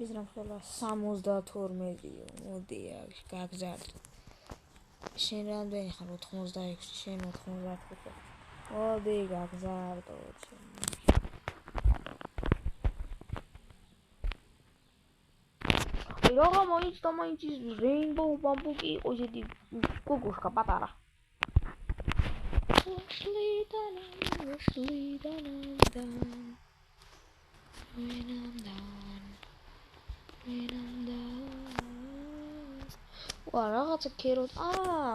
ის რა მხოლოდ 72-იო. მოდი აქ გაგზავნე. შენ რამდენი ხარ 86, შენ 95. მოდი გაგზავნე. Yoga moich to moich rainbow bambuki იყო ისეთი გოგოშკა პატარა. ვა რაღაცა კეროტ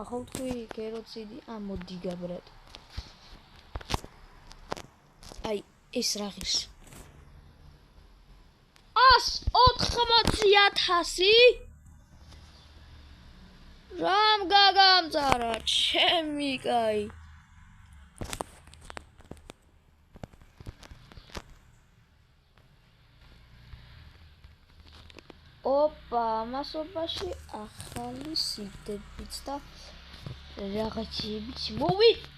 ხო თქვი კეროციდი მოდი გაბრად. აი ეს რა ღირს 180,000 რამ გაგამწარა ჩემი კაი ოპა მასობაში ახალი სიდებიც და რაღაცებიც მოვიდა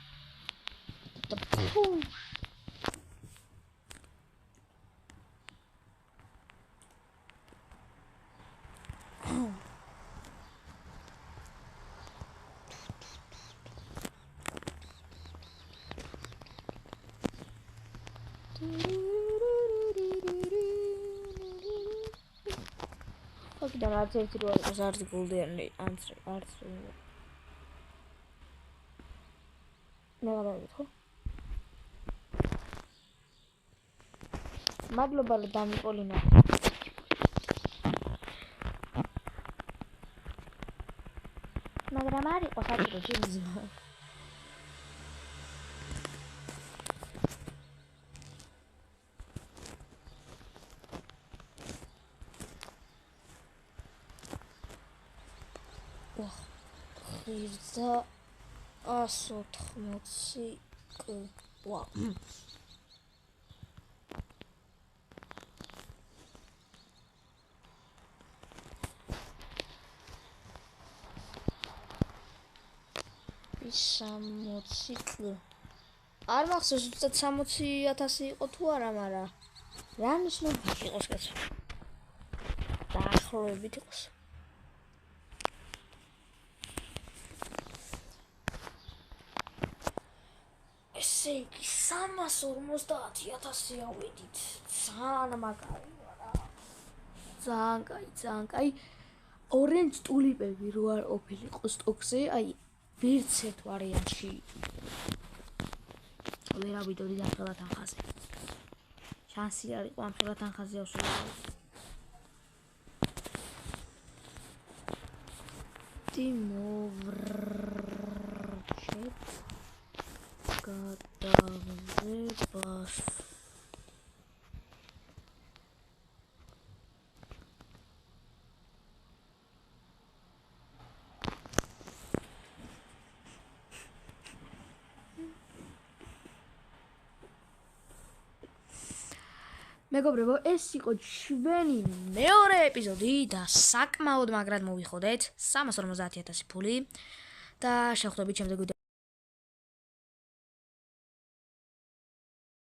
და რაც ერთი რო არის არც გულდიანი არც მე გადავიდე მადლობა რომ დამიყოლინა მაგრამ არ იყო საჭირო ჯიმზმა ღირდა 180 ვა არ მახსოვს უბრალოდ 60,000 იყო თუ არა მაგრამ რა ნიშნავს იყოს კაცო დაახლოებით იყოს ესე იგი 350,000 ავედით ძალიან მაგარი ვარა ძალიან კაი ორენჯ ტულიპები რო არ ყოფილიყო სტოკზე აი ვერც ერთ ვარიანტში ვერ ავიდოდი და ხელად ანხაზე შანსი არ იყო ამ ხელად ანხაზე ავსულიყო დიმოვრჩეთ გადავზებას მეგობრებო ეს იყო ჩვენი მეორე ეპიზოდი და საკმაოდ მაგრად მოვიხოდეთ 350,000 ფული და შევხვდებით შემდეგ